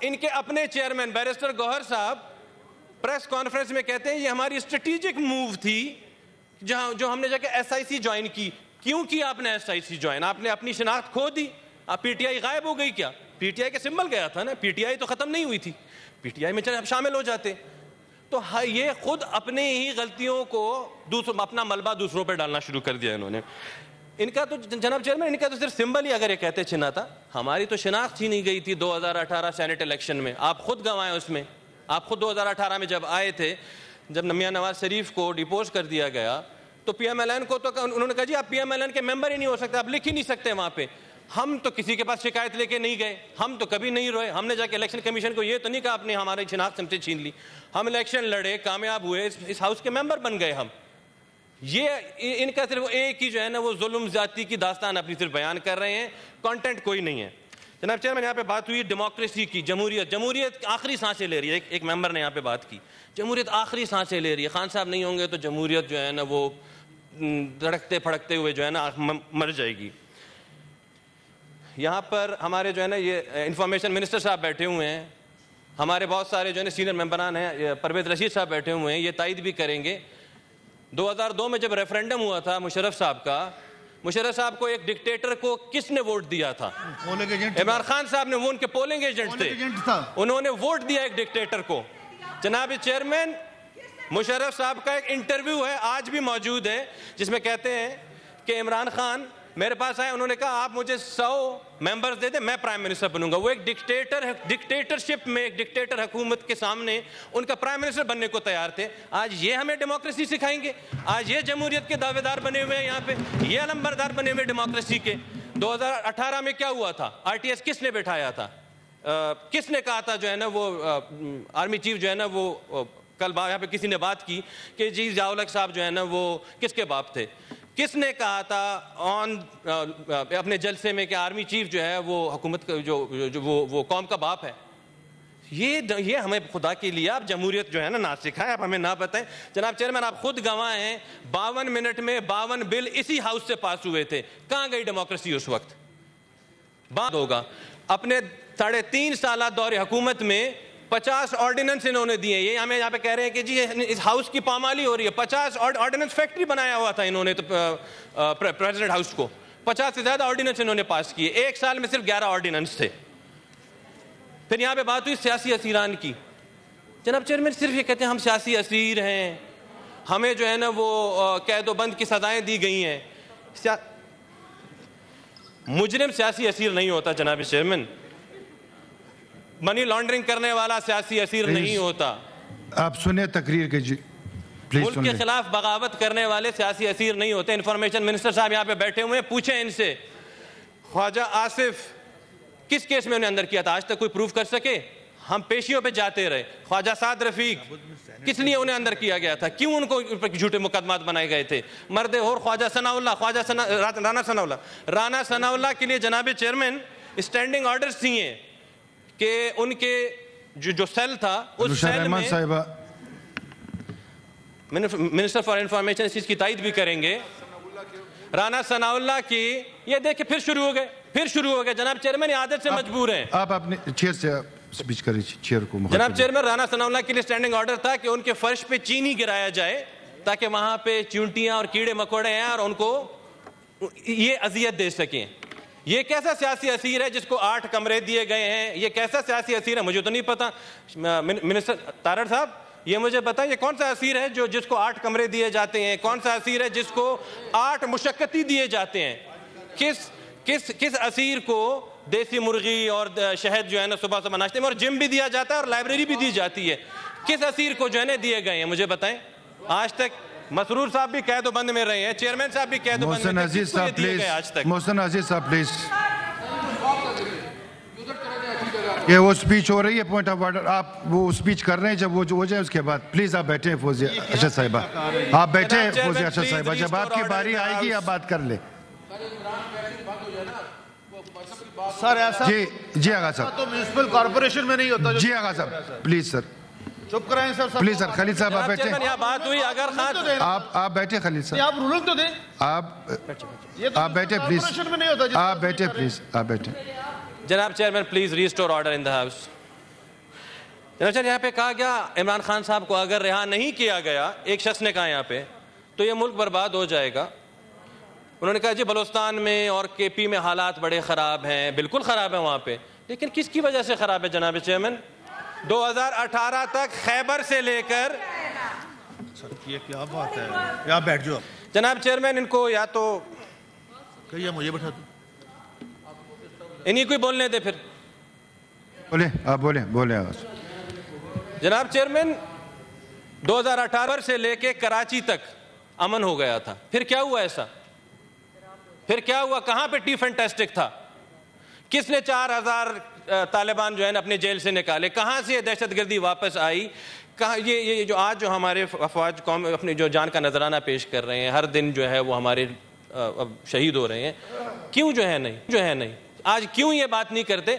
ان کے اپنے chairman barrister گوہر صاحب پریس کانفرنس میں کہتے ہیں یہ ہماری اسٹریٹجک موو تھی جو ہم نے جا کے ایس آئی سی جوائن کی. کیوں کیا آپ نے ایس آئی سی جوائن؟ آپ نے اپنی شناخت کھو دی. آپ پی ٹی آئی غائب ہو گئی کیا؟ پی ٹی آئی کا سمبل گیا تھا نا, پی ٹی آئی تو ختم نہیں ہوئی تھی. پی ٹی آئی میں چلے آپ شامل ہو جاتے. تو یہ خود اپنے ہی غلطیوں کو اپنا ملبہ دوسروں پہ ڈالنا شروع کر دیا انہوں نے. ان کا تو جناب چیئرمین ان کا تو صرف سمبل ہی اگر یہ کہتے چھنا تھا. ہماری تو شناخت ہی نہیں گئی تھی 2018 سینٹ الیکشن میں. آپ خود گنوائے اس میں. آپ خود 2018 میں جب آئے تھے, جب میاں نواز شریف کو ڈیپوز کر دیا گیا تو پی ایم ایل این کو تو انہوں نے کہا جی آپ پی ایم ایل این کے ممبر ہی نہیں ہو سکتے, آپ لکھ ہی نہیں سکتے وہاں پہ. ہم تو کسی کے پاس شکایت لے کے نہیں گئے, ہم تو کبھی نہیں روئے. ہم نے جا کے الیکشن کمیشن کو یہ تو نہیں کہا آپ نے ہماری شناخت ہم سے چھین لی. ہم الیکشن لڑے, کامیاب ہوئے, اس ہاؤس کے ممبر بن گئے ہم. یہ ان کا صرف ایک ہی جو ہے نا وہ ظلم زیادتی کی داستان اپنی صرف بیان کر رہے ہیں, کانٹینٹ کوئی نہیں ہے. جناب چیئرمین یہاں پہ بات ہوئی ڈیموکریسی کی, جمہوریت آخری سانسیں لے رہی ہے. ایک ممبر نے یہاں پہ بات کی جمہوریت آخری سانسیں لے رہی ہے. خان صاحب نہیں ہوں گے تو جمہوریت جو ہے نا وہ دھڑکتے پھڑکتے ہوئے جو ہے نا مر جائے گی. یہاں پر ہمارے جو ہے نا یہ انفارمیشن منسٹر صاحب بیٹھے ہوئے ہیں, ہمارے بہت سارے جو ہے نا سینئر ممبران ہیں, پرویز رشید صاحب بیٹھے ہوئے ہیں, یہ تائید بھی کریں گے. 2002 میں جب ریفرینڈم ہوا تھا مشرف صاحب کا, مشرف صاحب کو ایک ڈکٹیٹر کو کس نے ووٹ دیا تھا؟ عمران خان صاحب نے. وہ ان کے پولنگ ایجنٹ تھے, انہوں نے ووٹ دیا ایک ڈکٹیٹر کو. جناب چیئرمین مشرف صاحب کا ایک انٹرویو ہے آج بھی موجود ہے جس میں کہتے ہیں کہ عمران خان میرے پاس آئے, انہوں نے کہا آپ مجھے 100 ممبرز دے دیں میں پرائم منسٹر بنوں گا. وہ ایک ڈکٹیٹرشپ میں, ایک ڈکٹیٹر حکومت کے سامنے ان کا پرائم منسٹر بننے کو تیار تھے. آج یہ ہمیں ڈیموکریسی سکھائیں گے؟ آج یہ جمہوریت کے دعوے دار بنے ہوئے ہیں یہاں پہ, یہ علمبردار بنے ہوئے ڈیموکریسی کے. 2018 میں کیا ہوا تھا؟ آر ٹی ایس کس نے بٹھایا تھا؟ کس نے کہا تھا جو ہے نا وہ آرمی چیف جو ہے نا وہ کل یہاں پہ کسی نے بات کی کہ جی ضیاء الحق صاحب جو ہے نا وہ کس کے باپ تھے؟ کس نے کہا تھا اپنے جلسے میں کہ آرمی چیف جو ہے وہ حکومت وہ قوم کا باپ ہے؟ یہ ہمیں خدا کے لیے آپ جمہوریت جو ہے نا سکھائیں, آپ ہمیں نہ بتائیں. جناب چیئرمین آپ خود گواہ ہیں 52 منٹ میں 52 بل اسی ہاؤس سے پاس ہوئے تھے. کہاں گئی ڈیموکریسی اس وقت؟ بات ہوگا. اپنے 3.5 سالہ دور حکومت میں 50 آرڈیننس انہوں نے دیے. یہ ہمیں یہاں پہ کہہ رہے ہیں کہ جی اس ہاؤس کی پامالی ہو رہی ہے. 50 آرڈیننس فیکٹری بنایا ہوا تھا انہوں نے پریزیڈنٹ ہاؤس کو. 50 سے زیادہ آرڈیننس انہوں نے پاس کیے. ایک سال میں صرف 11 آرڈیننس تھے. پھر یہاں پہ بات ہوئی سیاسی اسیران کی. جناب چیئرمین صرف یہ کہتے ہیں ہم سیاسی اسیر ہیں, ہمیں جو ہے نا وہ قید و بند کی سزائیں دی گئی ہیں. مجرم سیاسی اسیر نہیں ہوتا جناب چیئرمین. منی لانڈرنگ کرنے والا سیاسی اسیر نہیں ہوتا. آپ سنیں تقریر کے. جی ملک کے خلاف بغاوت کرنے والے سیاسی اسیر نہیں ہوتے. انفارمیشن منسٹر صاحب یہاں پہ بیٹھے ہوئے ہیں, پوچھیں ان سے خواجہ آصف کس کیس میں انہیں اندر کیا تھا؟ آج تک کوئی پروف کر سکے؟ ہم پیشیوں پہ جاتے رہے. خواجہ سعد رفیق کس لیے انہیں اندر کیا گیا تھا؟ کیوں ان کو جھوٹے مقدمات بنائے گئے تھے؟ مرد اور خواجہ ثناء اللہ, رانا ثناء اللہ کے لیے جناب چیئرمین اسٹینڈنگ آرڈرز دیے کہ ان کے جو سیل تھا اس سیل میں منسٹر فار انفارمیشن اس چیز کی تائید بھی کریں گے. رانا ثناء اللہ کی یہ دیکھیں پھر شروع ہو گئے. جناب چیئرمین عادت سے مجبور ہیں. آپ اپنے چیئر سے سپیچ کریں, چیئر کو. جناب چیئرمین رانا ثناء اللہ کے لیے اسٹینڈنگ آرڈر تھا کہ ان کے فرش پہ چینی گرایا جائے تاکہ وہاں پہ چونٹیاں اور کیڑے مکوڑے ہیں اور ان کو یہ اذیت دے سکیں. یہ کیسا سیاسی اسیر ہے جس کو 8 کمرے دیے گئے ہیں؟ یہ کیسا سیاسی اسیر ہے؟ مجھے تو نہیں پتا. منسٹر تارڑ صاحب یہ مجھے بتائیں, یہ کون سا اسیر ہے جس کو 8 کمرے دیے جاتے ہیں؟ کون سا اسیر ہے جس کو 8 مشقتی دیے جاتے ہیں؟ کس اسیر کو دیسی مرغی اور شہد جو ہے نا صبح ناشتے میں اور جم بھی دیا جاتا ہے اور لائبریری بھی دی جاتی ہے؟ کس اسیر کو جو ہے نا دیے گئے ہیں مجھے بتائیں. آج تک مسرور صاحب بھی قید و بند میں رہے ہیں, چیئرمین صاحب بھی قید و بند میں رہے ہیں. محسن عزیز صاحب پلیز. یہ وہ سپیچ ہو رہی ہے, پوائنٹ آف آرڈر. آپ وہ سپیچ کر رہے ہیں, جب وہ ہو جائے اس کے بعد پلیز آپ بیٹھیں. فوزیہ ارشد صاحبہ آپ بیٹھیں. فوزیہ ارشد صاحبہ جب آپ کی باری آئے گی آپ بات کر لیں. جی آغا صاحب. تو میونسپل کارپوریشن میں نہیں ہوتا. جی آغا صاحب پلیز سر. چپ کرائیں سر. Please sir. خالد صاحب آپ بیٹھیں. بات ہوئی اگر آپ بیٹھیں. خالد صاحب آپ رولنگ تو دیں. آپ بیٹھیں پلیز. آپ بیٹھیں پلیز. آپ بیٹھیں. جناب chairman please restore order in the house. جناب یہاں پہ کہا گیا عمران خان صاحب کو اگر رہا نہیں کیا گیا، ایک شخص نے کہا یہاں پہ، تو یہ ملک برباد ہو جائے گا. انہوں نے کہا جی بلوچستان میں اور کے پی میں حالات بڑے خراب ہیں. بالکل خراب ہیں وہاں پہ، لیکن کس کی وجہ سے خراب ہے جناب چیئرمین؟ 2018 تک خیبر سے لے کر یہ کیا بات ہے؟ یہاں بیٹھ جاؤ. جناب چیئرمین ان کو یا تو کہیے مجھے بٹھا دو. انہی کو ہی بولنے دے پھر. بولیں آپ، بولیں آواز. جناب چیئرمین 2018 سے لے کے کراچی تک امن ہو گیا تھا. پھر کیا ہوا ایسا؟ پھر کیا ہوا؟ کہاں پہ ٹی فینٹاسٹک تھا؟ کس نے 4000 طالبان جو ہے نا اپنے جیل سے نکالے؟ کہاں سے یہ دہشت گردی واپس آئی؟ کہاں یہ جو آج جو ہمارے افواج قوم اپنی جو جان کا نذرانہ پیش کر رہے ہیں، ہر دن جو ہے وہ ہمارے اب شہید ہو رہے ہیں، کیوں جو ہے نہیں آج کیوں یہ بات نہیں کرتے؟